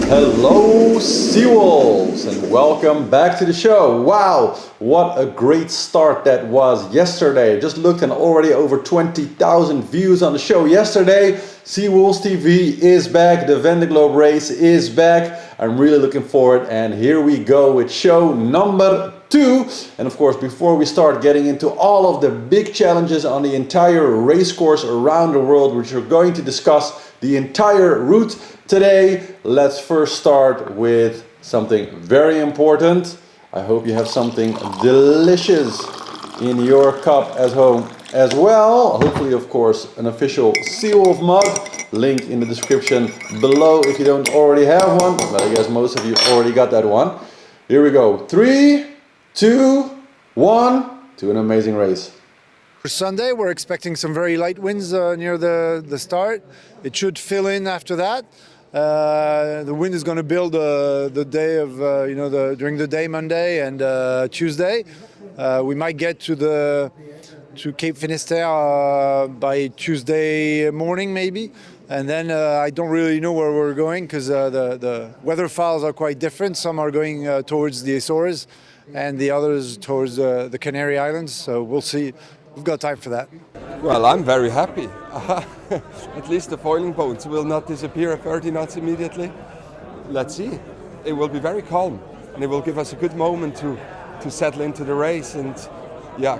Hello, Seawolves, and welcome back to the show. Wow, what a great start that was yesterday. Just looked and already over 20,000 views on the show yesterday. Seawolves TV is back, the Vendee Globe race is back. I'm really looking forward, and here we go with show number 2. And of course, before we start getting into all of the big challenges on the entire race course around the world, which we're going to discuss the entire route today, let's first start with something very important. I hope you have something delicious in your cup at home as well. Hopefully, of course, an official Seawolf mug. Link in the description below if you don't already have one, but I guess most of you already got that one. Here we go. 3, 2, 1, to an amazing race. For Sunday, we're expecting some very light winds near the start. It should fill in after that. The wind is going to build the day of, during the day, Monday and Tuesday. We might get to Cape Finisterre by Tuesday morning, maybe. And then I don't really know where we're going because the weather files are quite different. Some are going towards the Azores and the others towards the Canary Islands. So we'll see. We've got time for that. Well, I'm very happy. At least the foiling boats will not disappear at 30 knots immediately. Let's see. It will be very calm and it will give us a good moment to settle into the race and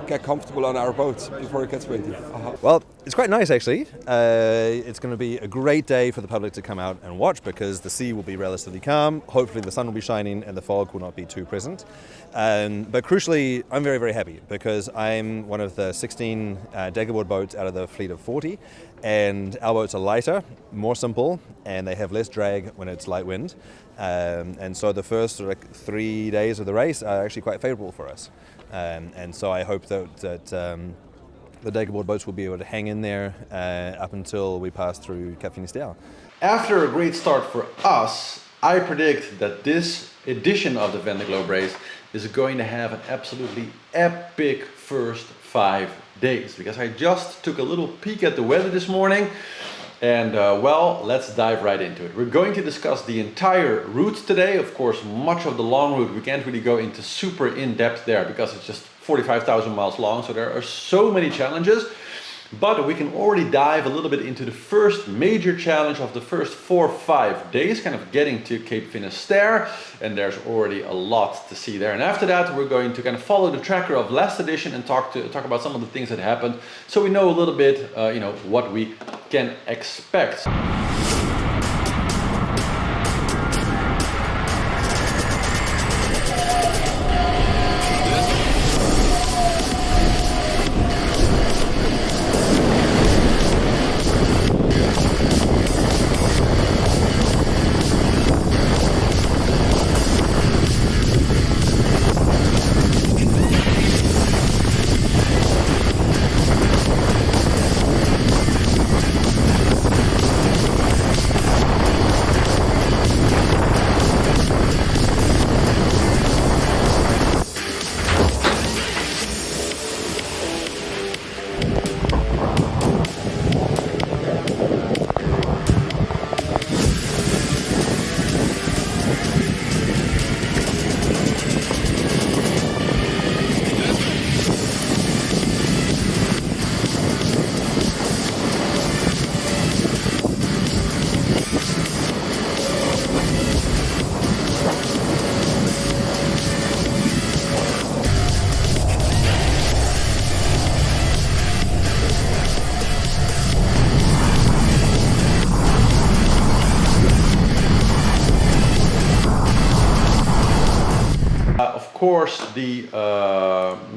get comfortable on our boats before it gets windy. Well, it's quite nice actually. It's going to be a great day for the public to come out and watch because the sea will be relatively calm. Hopefully the sun will be shining and the fog will not be too present. But crucially, I'm very, very happy because I'm one of the 16 Daggerboard boats out of the fleet of 40, and our boats are lighter, more simple, and they have less drag when it's light wind. And so the first 3 days of the race are actually quite favorable for us. And so I hope that the Daggerboard boats will be able to hang in there up until we pass through Cape Finisterre. After a great start for us, I predict that this edition of the Vendee Globe race is going to have an absolutely epic first 5 days, because I just took a little peek at the weather this morning. And well, let's dive right into it. We're going to discuss the entire route today. Of course, much of the long route, we can't really go into super in-depth there because it's just 45,000 miles long. So there are so many challenges, but we can already dive a little bit into the first major challenge of the first 4 or 5 days, kind of getting to Cape Finisterre. And there's already a lot to see there. And after that, we're going to kind of follow the tracker of last edition and talk about some of the things that happened, so we know a little bit, what we can expect. Of course, the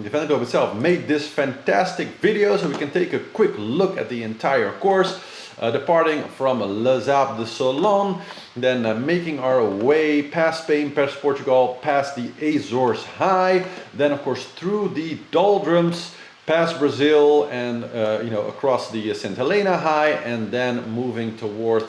Vendee Globe itself made this fantastic video, so we can take a quick look at the entire course. Departing from Sables-d'Olonne, then making our way past Spain, past Portugal, past the Azores High, then of course through the doldrums, past Brazil and across the St. Helena High, and then moving toward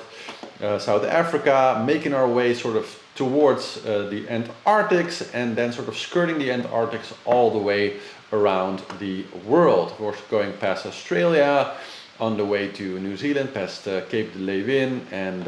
South Africa, making our way sort of towards the Antarctics, and then sort of skirting the Antarctics all the way around the world. Of course, going past Australia, on the way to New Zealand, past Cape de Leeuwin, and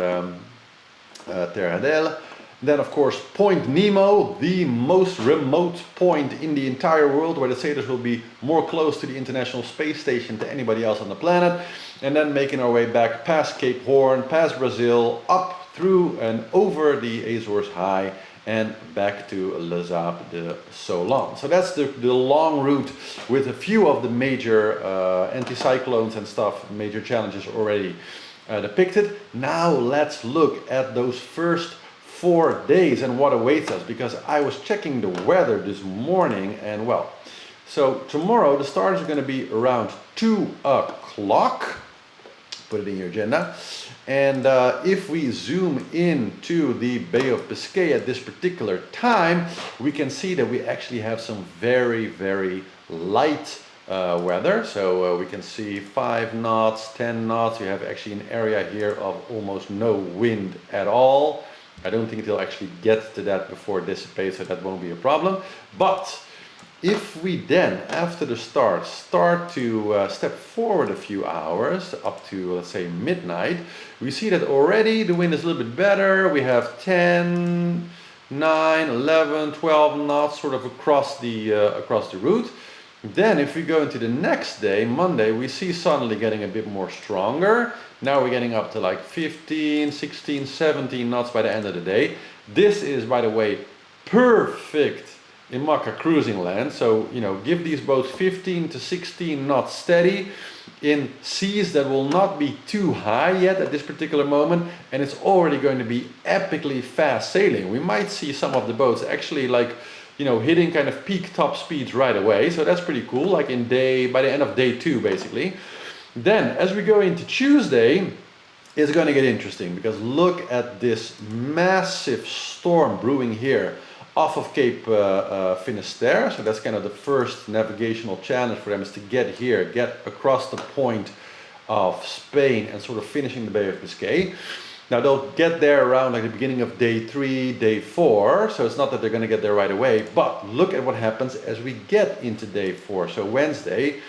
Terra del. Then of course Point Nemo, the most remote point in the entire world, where the sailors will be more close to the International Space Station than anybody else on the planet. And then making our way back past Cape Horn, past Brazil, up through and over the Azores High and back to Les Sables-d'Olonne. So that's the long route with a few of the major anticyclones and stuff, major challenges already depicted. Now let's look at those first 4 days and what awaits us, because I was checking the weather this morning, and well, so tomorrow the stars are going to be around 2 o'clock. Put it in your agenda. And if we zoom into the Bay of Biscay at this particular time, we can see that we actually have some very, very light weather. So we can see 5 knots, 10 knots. We have actually an area here of almost no wind at all. I don't think they'll actually get to that before it dissipates, so that won't be a problem. But if we then, after the start to step forward a few hours, up to, let's say, midnight, we see that already the wind is a little bit better. We have 10, 9, 11, 12 knots sort of across the route. Then if we go into the next day, Monday, we see suddenly getting a bit more stronger. Now we're getting up to like 15, 16, 17 knots by the end of the day. This is, by the way, perfect in Maka cruising land. So, you know, give these boats 15 to 16 knots steady in seas that will not be too high yet at this particular moment, and it's already going to be epically fast sailing. We might see some of the boats actually, like, you know, hitting kind of peak top speeds right away, so that's pretty cool, like by the end of day 2 basically. Then as we go into Tuesday, it's going to get interesting, because look at this massive storm brewing here off of Cape Finisterre. So that's kind of the first navigational challenge for them, is to get here, get across the point of Spain and sort of finishing the Bay of Biscay. Now they'll get there around like the beginning of day 3, day 4, so it's not that they're going to get there right away, but look at what happens as we get into day 4. So Wednesday,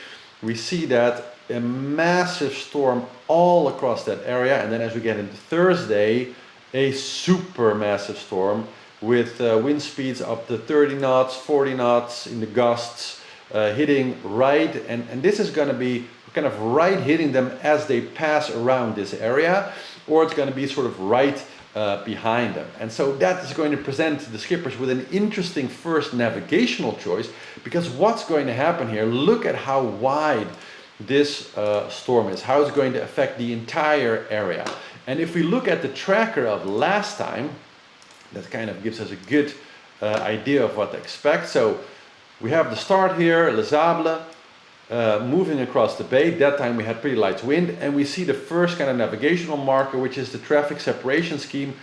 we see that a massive storm all across that area, and then as we get into Thursday, a super massive storm with wind speeds up to 30 knots, 40 knots in the gusts, hitting right, and this is going to be kind of right hitting them as they pass around this area, or it's going to be sort of right behind them. And so that is going to present the skippers with an interesting first navigational choice, because what's going to happen here, look at how wide this storm is, how it's going to affect the entire area. And if we look at the tracker of last time, that kind of gives us a good idea of what to expect. So we have the start here, Les Sables, moving across the bay. That time we had pretty light wind, and we see the first kind of navigational marker, which is the traffic separation scheme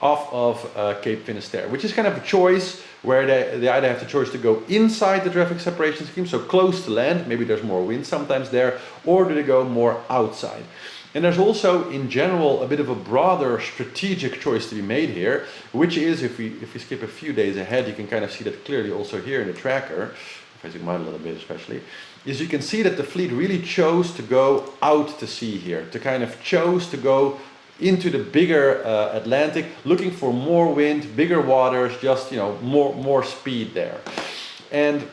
off of Cape Finisterre, which is kind of a choice where they either have the choice to go inside the traffic separation scheme, so close to land, maybe there's more wind sometimes there, or do they go more outside. And there's also, in general, a bit of a broader strategic choice to be made here, which is, if we skip a few days ahead, you can kind of see that clearly also here in the tracker, if I zoom out a little bit especially, is you can see that the fleet really chose to go out to sea here, to kind of chose to go into the bigger Atlantic, looking for more wind, bigger waters, just, you know, more speed there. And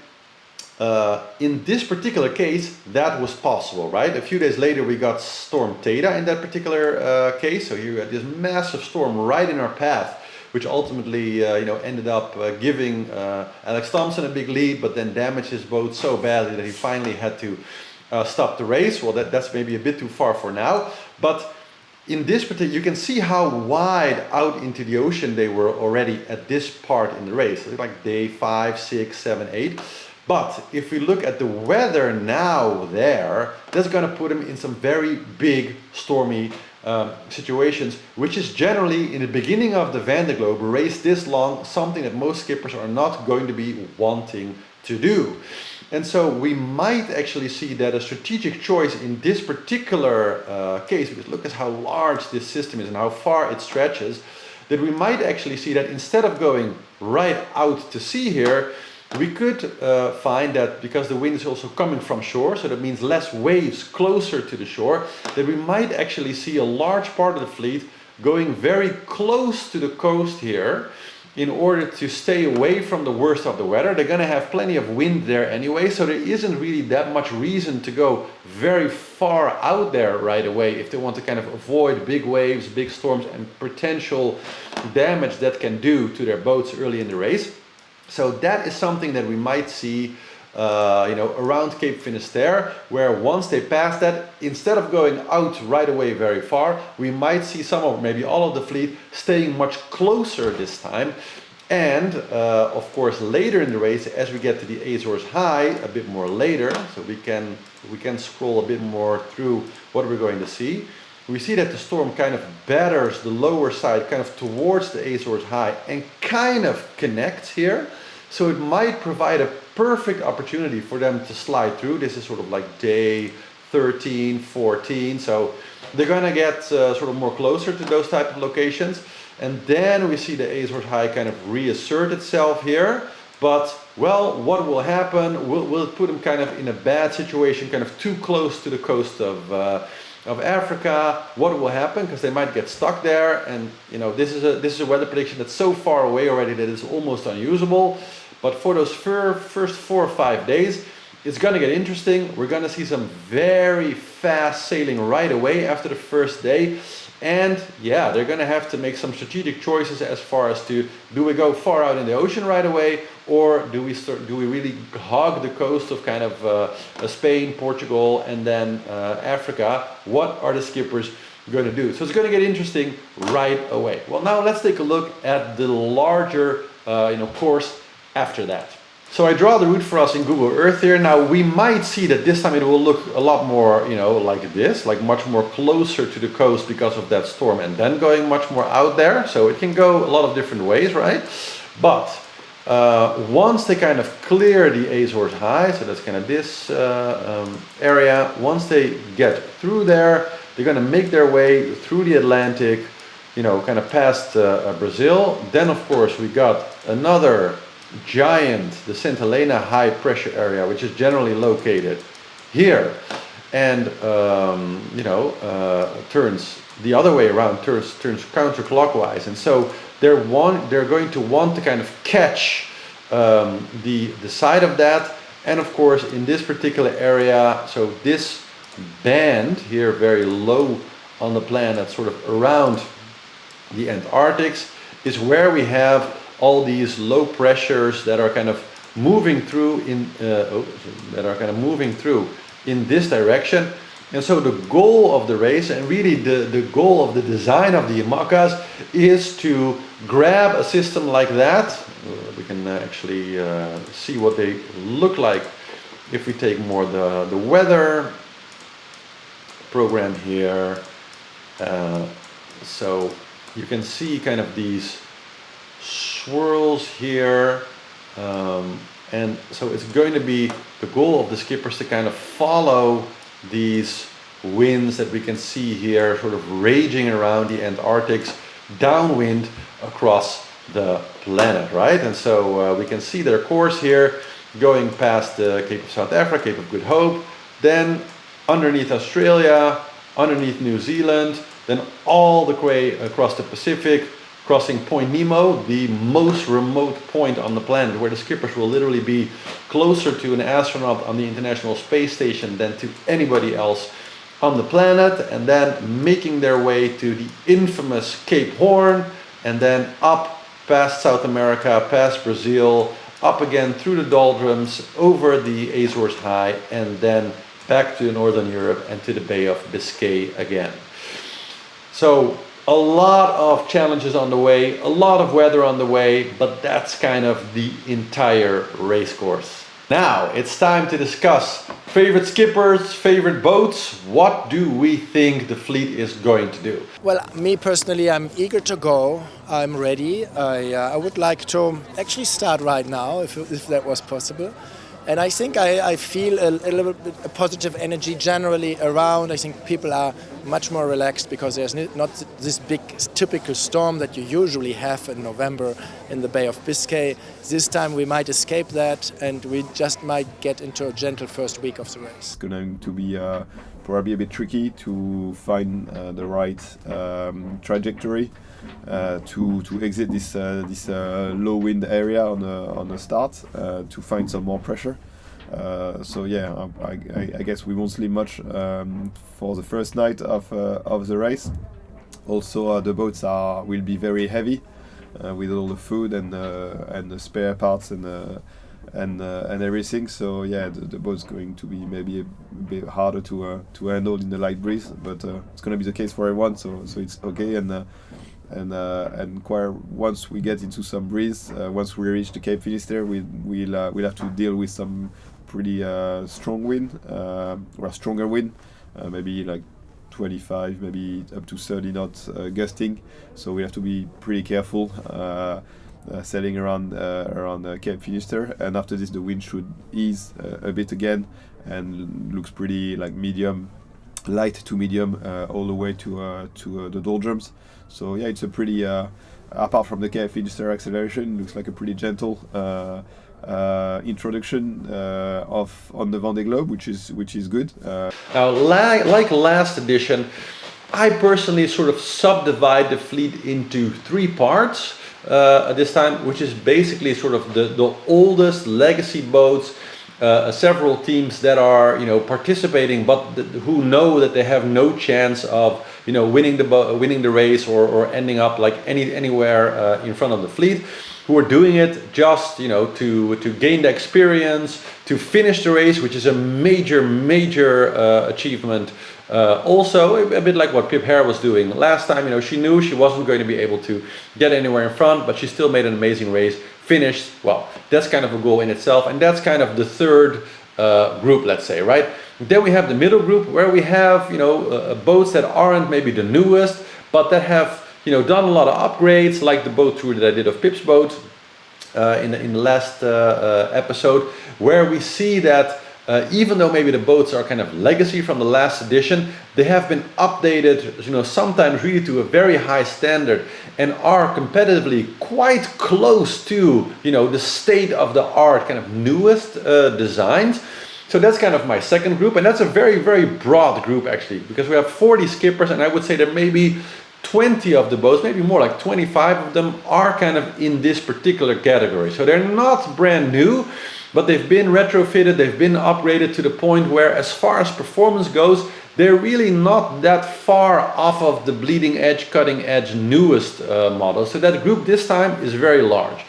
in this particular case, that was possible, right? A few days later, we got Storm Theta in that particular case. So you had this massive storm right in our path, which ultimately, ended up giving Alex Thompson a big lead, but then damaged his boat so badly that he finally had to stop the race. Well, that's maybe a bit too far for now, but in this particular, you can see how wide out into the ocean they were already at this part in the race. It's like day 5, 6, 7, 8. But if we look at the weather now there, that's going to put them in some very big stormy situations, which is generally, in the beginning of the Vendee Globe, a race this long, something that most skippers are not going to be wanting to do. And so we might actually see that a strategic choice in this particular case, because look at how large this system is and how far it stretches, that we might actually see that instead of going right out to sea here, we could find that, because the wind is also coming from shore, so that means less waves closer to the shore, that we might actually see a large part of the fleet going very close to the coast here in order to stay away from the worst of the weather. They're going to have plenty of wind there anyway, so there isn't really that much reason to go very far out there right away if they want to kind of avoid big waves, big storms, and potential damage that can do to their boats early in the race. So that is something that we might see around Cape Finisterre, where once they pass that, instead of going out right away very far, we might see some or maybe all of the fleet staying much closer this time. And of course later in the race, as we get to the Azores High a bit more later, so we can scroll a bit more through what we're going to see. We see that the storm kind of batters the lower side kind of towards the Azores High and kind of connects here. So it might provide a perfect opportunity for them to slide through. This is sort of like day 13, 14. So they're going to get sort of more closer to those type of locations. And then we see the Azores High kind of reassert itself here. But, well, what will happen? We'll put them kind of in a bad situation, kind of too close to the coast of Africa. What will happen? Because they might get stuck there, and this is a weather prediction that's so far away already that it's almost unusable. But for those first 4 or 5 days, it's going to get interesting. We're going to see some very fast sailing right away after the first day. And yeah, they're going to have to make some strategic choices as far as to, do we go far out in the ocean right away, or do we really hog the coast of kind of Spain, Portugal, and then Africa? What are the skippers going to do? So it's going to get interesting right away. Well, now let's take a look at the larger course after that. So I draw the route for us in Google Earth here. Now we might see that this time it will look a lot more, like this, like much more closer to the coast because of that storm, and then going much more out there. So it can go a lot of different ways, right? But once they kind of clear the Azores High, so that's kind of this area, once they get through there, they're going to make their way through the Atlantic, kind of past Brazil. Then of course we got another giant, the St. Helena high pressure area, which is generally located here, and turns the other way around, turns counterclockwise. And so they're going to want to kind of catch the side of that. And of course in this particular area, so this band here, very low on the planet, sort of around the Antarctics, is where we have all these low pressures that are kind of moving through in this direction. And so the goal of the race, and really the goal of the design of the IMACAs, is to grab a system like that. We can actually see what they look like if we take more the weather program here. So you can see kind of these swirls here, and so it's going to be the goal of the skippers to kind of follow these winds that we can see here sort of raging around the Antarctics downwind across the planet, right? And so we can see their course here going past the Cape of South Africa, Cape of Good Hope, then underneath Australia, underneath New Zealand, then all the way across the Pacific, crossing Point Nemo, the most remote point on the planet, where the skippers will literally be closer to an astronaut on the International Space Station than to anybody else on the planet, and then making their way to the infamous Cape Horn, and then up past South America, past Brazil, up again through the doldrums, over the Azores High, and then back to Northern Europe and to the Bay of Biscay again. So a lot of challenges on the way, a lot of weather on the way, but that's kind of the entire race course. Now it's time to discuss favorite skippers, favorite boats. What do we think the fleet is going to do? Well, me personally, I'm eager to go. I'm ready. I would like to actually start right now, if that was possible. And I think I feel a little bit of positive energy generally around. I think people are much more relaxed because there's not this big typical storm that you usually have in November in the Bay of Biscay. This time we might escape that, and we just might get into a gentle first week of the race. It's going to be probably a bit tricky to find the right trajectory to exit this low wind area on the start to find some more pressure. So yeah, I guess we won't sleep much for the first night of the race. Also, the boats will be very heavy with all the food and the spare parts and everything. So yeah, the boat's going to be maybe a bit harder to handle in the light breeze, but it's going to be the case for everyone. So it's okay. And quite once we get into some breeze, once we reach the Cape Finisterre, we'll have to deal with some pretty strong wind, or stronger wind, maybe like 25, maybe up to 30 knots gusting. So we have to be pretty careful sailing around Cape Finisterre. And after this, the wind should ease a bit again and looks pretty like medium, light to medium, all the way to the doldrums. So yeah, it's a pretty apart from the Cape Finisterre acceleration, looks like a pretty gentle introduction on the Vendee Globe, which is good. Now, like last edition, I personally sort of subdivide the fleet into 3 parts this time, which is basically sort of the oldest legacy boats, several teams that are participating, but who know that they have no chance of winning the race or ending up like anywhere in front of the fleet, who are doing it just to gain the experience, to finish the race, which is a major achievement. Also a bit like what Pip Hare was doing last time. She knew she wasn't going to be able to get anywhere in front, but she still made an amazing race, finished. Well, that's kind of a goal in itself, and that's kind of the third group, let's say, right? Then we have the middle group, where we have boats that aren't maybe the newest, but that have done a lot of upgrades, like the boat tour that I did of Pip's boat in the last episode, where we see that even though maybe the boats are kind of legacy from the last edition, they have been updated, sometimes really to a very high standard, and are competitively quite close to, the state of the art kind of newest designs. So that's kind of my second group, and that's a very broad group actually, because we have 40 skippers, and I would say there may be 20 of the boats, maybe more like 25 of them, are kind of in this particular category. So they're not brand new, but they've been retrofitted, they've been upgraded to the point where, as far as performance goes, they're really not that far off of the bleeding edge, cutting edge, newest model. So that group this time is very large.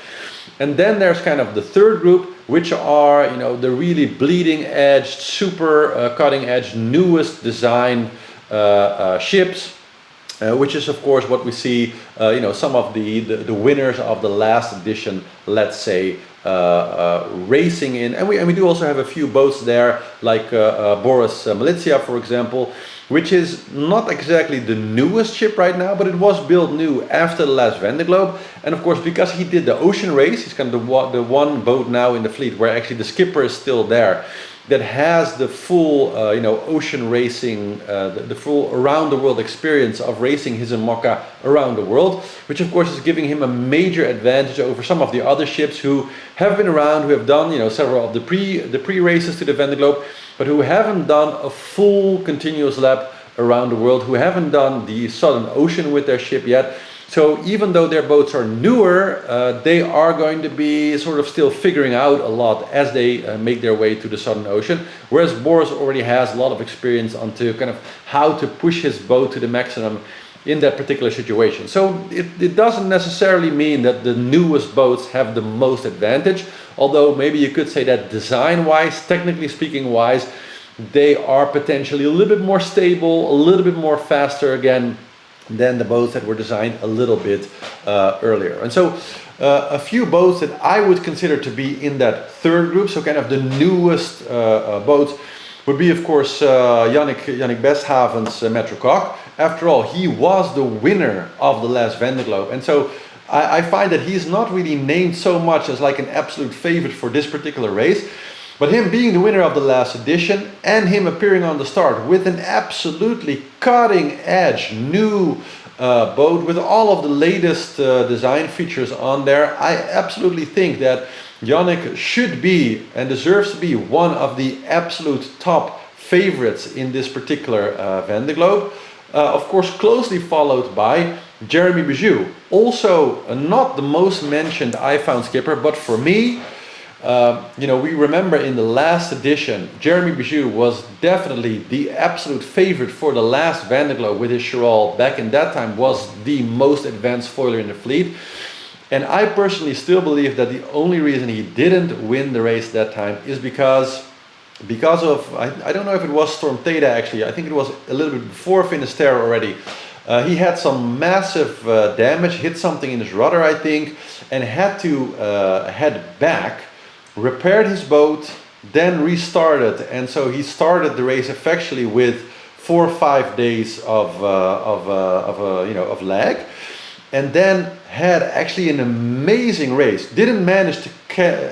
And then there's kind of the third group, which are the really bleeding edge, super cutting edge, newest design ships. Which is of course what we see, some of the winners of the last edition, let's say, racing in, and we do also have a few boats there, like Boris Malizia, for example, which is not exactly the newest ship right now, but it was built new after the last Vendee Globe. And of course, because he did the ocean race, he's kind of the one boat now in the fleet where actually the skipper is still there, that has the full ocean racing, the full around the world experience of racing his Mokka around the world, which of course is giving him a major advantage over some of the other ships who have been around, who have done several of the pre races to the Vendee Globe, but who haven't done a full continuous lap around the world, who haven't done the Southern Ocean with their ship yet. So even though their boats are newer, they are going to be sort of still figuring out a lot as they make their way to the Southern Ocean, whereas Boris already has a lot of experience onto kind of how to push his boat to the maximum in that particular situation. So it doesn't necessarily mean that the newest boats have the most advantage, although maybe you could say that design-wise, technically speaking wise, they are potentially a little bit more stable, a little bit more faster again, than the boats that were designed a little bit earlier. And so a few boats that I would consider to be in that third group, so kind of the newest boats, would be of course Yannick Besthaven's Metrocoque. After all, he was the winner of the last Vendee Globe, and so I find that he's not really named so much as like an absolute favorite for this particular race. But him being the winner of the last edition and him appearing on the start with an absolutely cutting edge new boat with all of the latest design features on there, I absolutely think that Yannick should be and deserves to be one of the absolute top favorites in this particular Vendee Globe. Of course, closely followed by Jeremy Bijou. Also, not the most mentioned I found skipper, but for me, we remember in the last edition, Jeremy Bijou was definitely the absolute favorite for the last Vendee Globe with his Chiral. Back in that time, was the most advanced foiler in the fleet. And I personally still believe that the only reason he didn't win the race that time is because of, I don't know if it was Storm Theta actually, I think it was a little bit before Finisterre already. He had some massive damage, hit something in his rudder I think, and had to head back, repaired his boat, then restarted, and so he started the race effectively with 4 or 5 days of lag, and then had actually an amazing race. Didn't manage to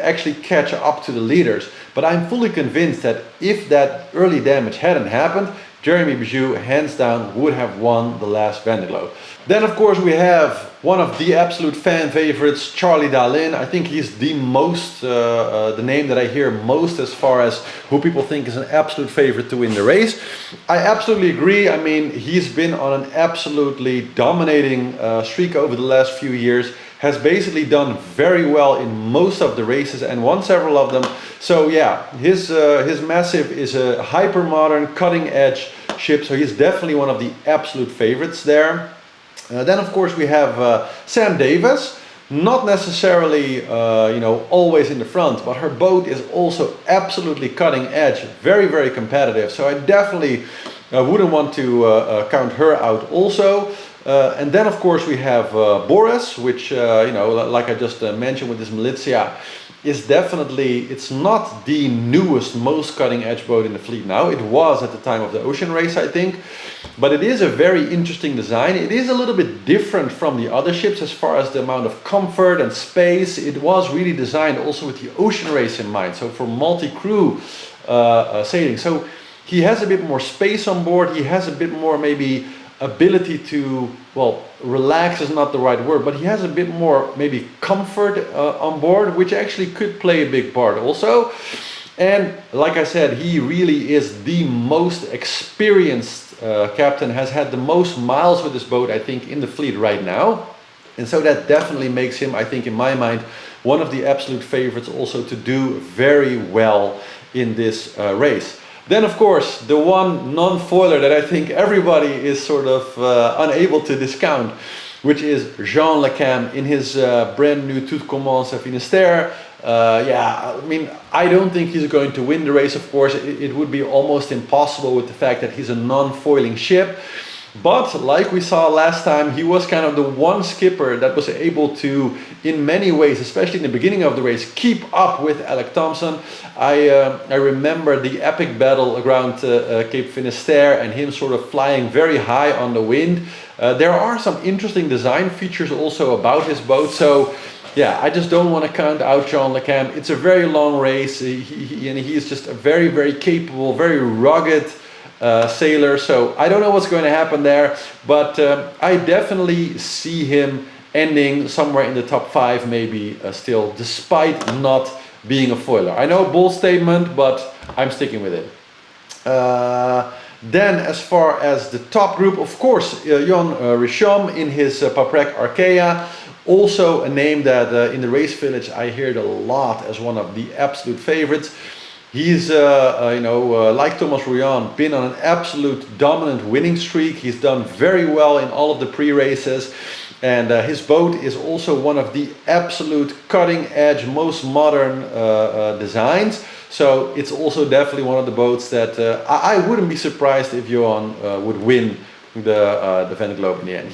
actually catch up to the leaders, but I'm fully convinced that if that early damage hadn't happened, Jeremy Bijou, hands down, would have won the last Vendee Globe. Then of course we have one of the absolute fan favorites, Charlie Dahlin. I think he's the most, the name that I hear most as far as who people think is an absolute favorite to win the race. I absolutely agree. I mean, he's been on an absolutely dominating streak over the last few years. Has basically done very well in most of the races and won several of them. So yeah, his Massive is a hyper modern, cutting edge ship. So he's definitely one of the absolute favorites there. Then of course we have Sam Davis. Not necessarily, always in the front, but her boat is also absolutely cutting edge, very, very competitive. So I definitely wouldn't want to count her out also. And then of course we have Boris, which, like I just mentioned with this Militia, is definitely, it's not the newest, most cutting edge boat in the fleet now. It was at the time of the Ocean Race, I think. But it is a very interesting design. It is a little bit different from the other ships as far as the amount of comfort and space. It was really designed also with the Ocean Race in mind, so for multi-crew sailing. So he has a bit more space on board. He has a bit more maybe ability to, well, relax is not the right word, but he has a bit more maybe comfort on board, which actually could play a big part also. And like I said, he really is the most experienced captain, has had the most miles with his boat, I think, in the fleet right now. And so that definitely makes him, I think, in my mind, one of the absolute favorites also to do very well in this race. Then of course the one non-foiler that I think everybody is sort of unable to discount, which is Jean Le Cam in his brand new Tout Commence à Finisterre. I mean, I don't think he's going to win the race, of course. It would be almost impossible with the fact that he's a non-foiling ship. But like we saw last time, he was kind of the one skipper that was able to, in many ways, especially in the beginning of the race, keep up with Alec Thompson. I remember the epic battle around Cape Finisterre and him sort of flying very high on the wind. There are some interesting design features also about his boat. So yeah, I just don't want to count out Jean Le Cam. It's a very long race. He is just a very, very capable, very rugged sailor. So I don't know what's going to happen there, but I definitely see him ending somewhere in the top 5 maybe still, despite not being a foiler. I know, bold statement, but I'm sticking with it. Then as far as the top group, of course, Jon Richomme in his Paprec Arkea. Also a name that in the race village I heard a lot as one of the absolute favorites. He's, like Thomas Rouillon, been on an absolute dominant winning streak. He's done very well in all of the pre-races. And his boat is also one of the absolute cutting-edge, most modern designs. So it's also definitely one of the boats that I wouldn't be surprised if Johan would win the Vendee Globe in the end.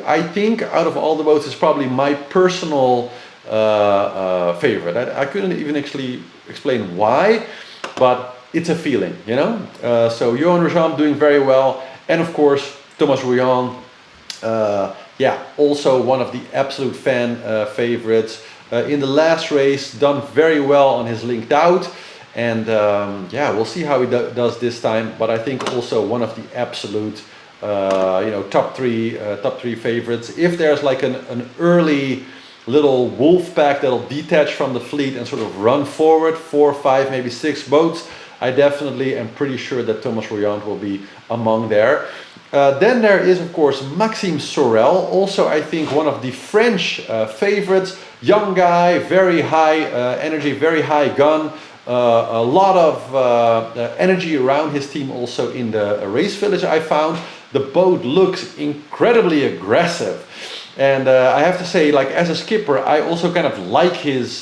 I think out of all the boats, is probably my personal favorite. I couldn't even actually explain why, but it's a feeling, you know. So Johan Richomme doing very well, and of course Thomas Rouillon, also one of the absolute fan favorites. In the last race, done very well on his linked out, and we'll see how he does this time. But I think also one of the absolute top three favorites. If there's like an early little wolf pack that'll detach from the fleet and sort of run forward, 4, 5, maybe 6 boats, I definitely am pretty sure that Thomas Rouillant will be among there. Then there is, of course, Maxime Sorel, also I think one of the French favorites. Young guy, very high energy, very high gun. A lot of energy around his team also in the race village, I found. The boat looks incredibly aggressive. And I have to say, like, as a skipper, I also kind of like his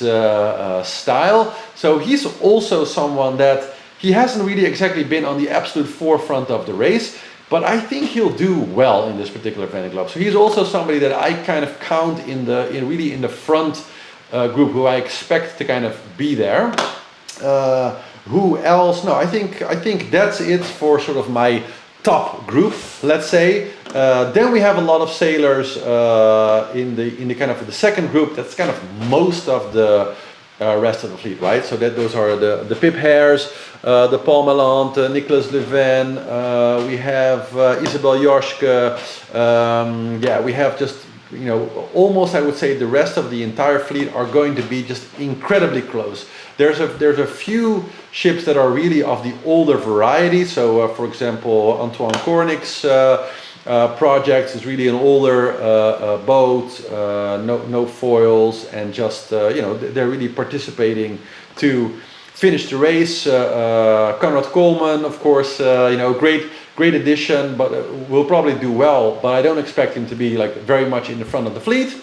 style. So he's also someone that he hasn't really exactly been on the absolute forefront of the race, but I think he'll do well in this particular Vendee Globe. So he's also somebody that I kind of count in the front group, who I expect to kind of be there. Who else? No, I think that's it for sort of my top group, let's say. Then we have a lot of sailors in the kind of the second group. That's kind of most of the rest of the fleet, right? So that those are the Pip Hares, the Paul Malante, Nicolas Leven. We have Isabelle Joschke. Yeah, we have just, you know, almost, I would say, the rest of the entire fleet are going to be just incredibly close. There's a few ships that are really of the older variety. So, for example, Antoine Cornick's project is really an older boat, no foils, and just you know, they're really participating to finish the race. Conrad Coleman, of course, you know, great addition, but will probably do well. But I don't expect him to be like very much in the front of the fleet.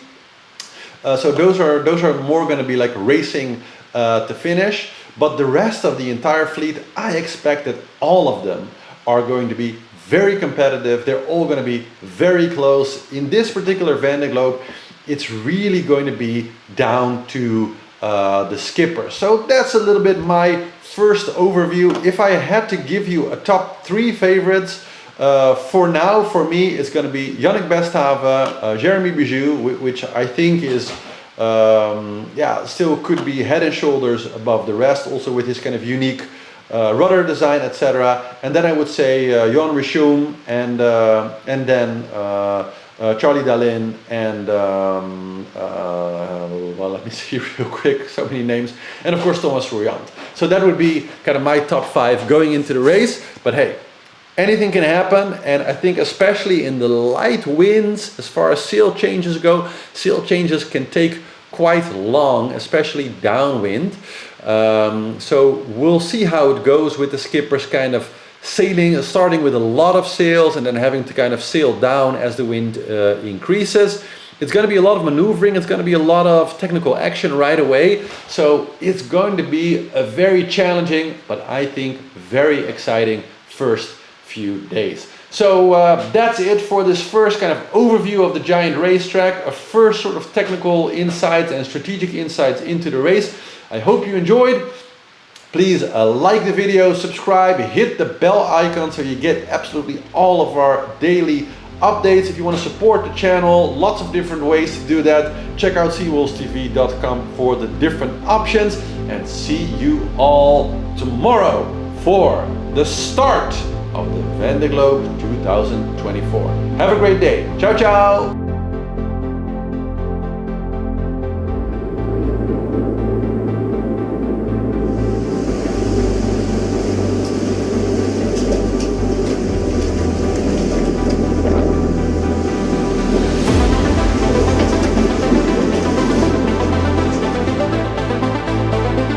So those are more going to be like racing to finish. But the rest of the entire fleet, I expect that all of them are going to be very competitive. They're all going to be very close. In this particular Vendee Globe, it's really going to be down to the skipper. So that's a little bit my first overview. If I had to give you a top 3 favorites, for now, for me, it's going to be Yannick Besthaven, Jeremy Bijou, which I think is yeah, still could be head and shoulders above the rest, also with his kind of unique rudder design, etc. And then I would say Jan Richoum, and then Charlie Dallin, and well, let me see real quick, so many names, and of course Thomas Rouillant. So that would be kind of my top 5 going into the race. But hey, anything can happen, and I think especially in the light winds, as far as sail changes go, sail changes can take quite long, especially downwind. So we'll see how it goes with the skippers kind of sailing, starting with a lot of sails and then having to kind of sail down as the wind increases. It's going to be a lot of maneuvering, it's going to be a lot of technical action right away. So it's going to be a very challenging, but I think very exciting first few days. So that's it for this first kind of overview of the giant racetrack, a first sort of technical insights and strategic insights into the race. I hope you enjoyed. Please like the video, subscribe, hit the bell icon so you get absolutely all of our daily updates. If you want to support the channel, lots of different ways to do that. Check out seawolvestv.com for the different options, and see you all tomorrow for the start of the Vendee Globe 2024. Have a great day. Ciao, ciao.